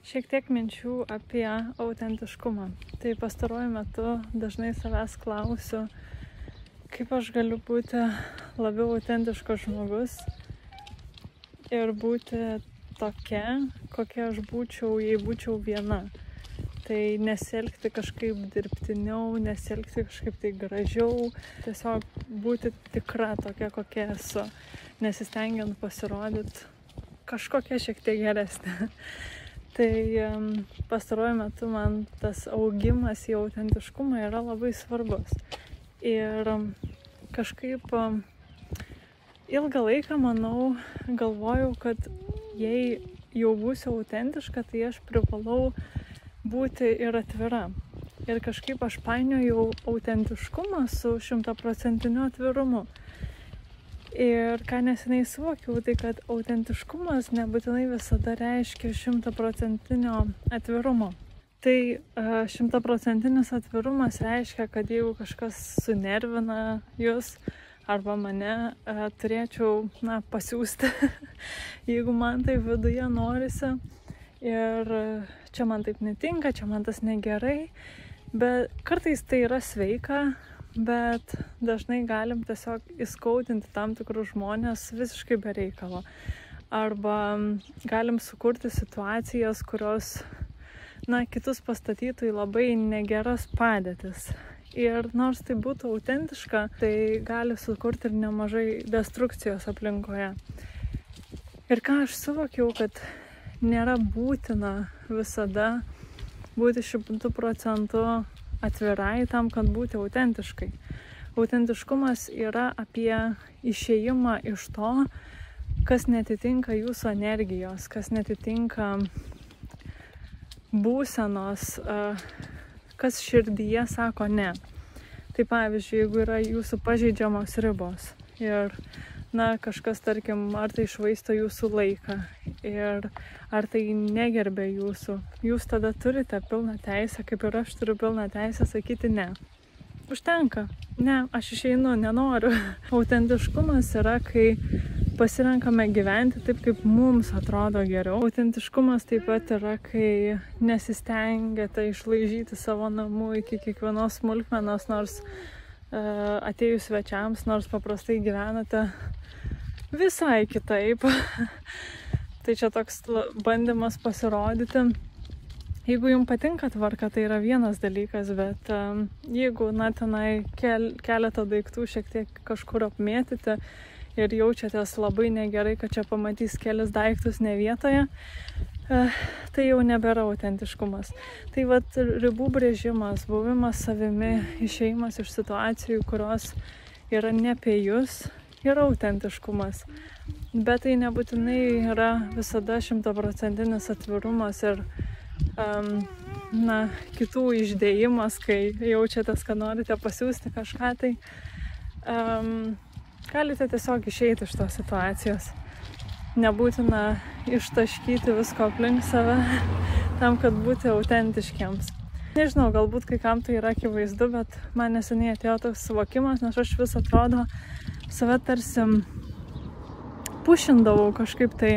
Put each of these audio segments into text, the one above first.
Šiek tiek minčių apie autentiškumą. Tai pastaruoju metu dažnai savęs klausiu, kaip aš galiu būti labiau autentiškas žmogus ir būti tokia, kokia aš būčiau, jei būčiau viena. Tai nesielgti kažkaip dirbtiniau, nesielgti kažkaip tai gražiau, tiesiog būti tikra tokia, kokia esu, nesistengiant pasirodyti kažkokia šiek tiek geresnė. Tai pastaruoju metu man tas augimas į autentiškumą yra labai svarbus. Ir kažkaip ilgą laiką, manau, galvojau, kad jei jau būsiu autentiška, tai aš privalau būti ir atvira. Ir kažkaip aš painiojau autentiškumą su 100% atvirumu. Ir ką neseniai suvokiau, tai kad autentiškumas nebūtinai visada reiškia 100% atvirumo. Tai 100% atvirumas reiškia, kad jeigu kažkas sunervina jūs arba mane, turėčiau pasiųsti, jeigu man tai viduje norisi. Ir čia man taip netinka, čia man tas negerai. Bet kartais tai yra sveika. Bet dažnai galim tiesiog įskaudinti tam tikrus žmonės visiškai be reikalo. Arba galim sukurti situacijas, kurios, kitus pastatytų į labai negeras padėtis. Ir nors tai būtų autentiška, tai gali sukurti ir nemažai destrukcijos aplinkoje. Ir ką aš suvokiau, kad nėra būtina visada būti 100% atvirai tam, kad būti autentiškai. Autentiškumas yra apie išėjimą iš to, kas netitinka jūsų energijos, kas netitinka būsenos, kas širdyje sako ne. Tai pavyzdžiui, jeigu yra jūsų pažeidžiamos ribos ir kažkas, tarkim, ar tai išvaisto jūsų laiką ir ar tai negerbė jūsų, jūs tada turite pilną teisę, kaip ir aš turiu pilną teisę sakyti ne. Užtenka. Ne, aš išeinu, nenoriu. Autentiškumas yra, kai pasirenkame gyventi taip, kaip mums atrodo geriau. Autentiškumas taip pat yra, kai nesistengiate išlaižyti savo namų iki kiekvienos smulkmenos, nors atėjus svečiams, nors paprastai gyvenate visai kitaip. Tai čia toks bandymas pasirodyti. Jeigu jums patinka tvarka, tai yra vienas dalykas, bet jeigu tenai keletą daiktų šiek tiek kažkur apmėtyti ir jaučiatės labai negerai, kad čia pamatys kelis daiktus ne vietoje, tai jau nebėra autentiškumas. Tai ribų brėžimas, buvimas savimi, išėjimas iš situacijų, kurios yra ne apie jūs, yra autentiškumas. Bet tai nebūtinai yra visada 100% atvirumas ir kitų išdėjimas, kai jaučiatės, kad norite pasiųsti kažką, tai galite tiesiog išeiti iš tos situacijos. Nebūtina ištaškyti visko aplink save tam, kad būti autentiškiams. Nežinau, galbūt kai kam tai yra akivaizdu, bet man neseniai atėjo toks suvokimas, nes aš vis atrodo save tarsi pušindavau kažkaip tai,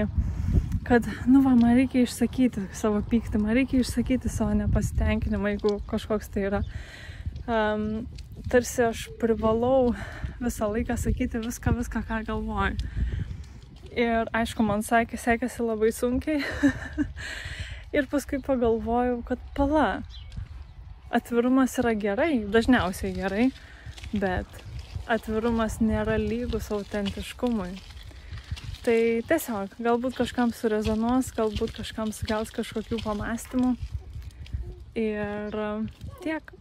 kad, man reikia išsakyti savo pyktį, man reikia išsakyti savo nepasitenkinimą, jeigu kažkoks tai yra. Tarsi aš privalau visą laiką sakyti viską, ką galvoju. Ir aišku, man sekėsi labai sunkiai. Ir paskui pagalvojau, kad atvirumas yra gerai, dažniausiai gerai, bet atvirumas nėra lygus autentiškumui. Tai tiesiog, galbūt kažkam surezonuos, galbūt kažkam sukels kažkokių pamąstymų. Ir tiek.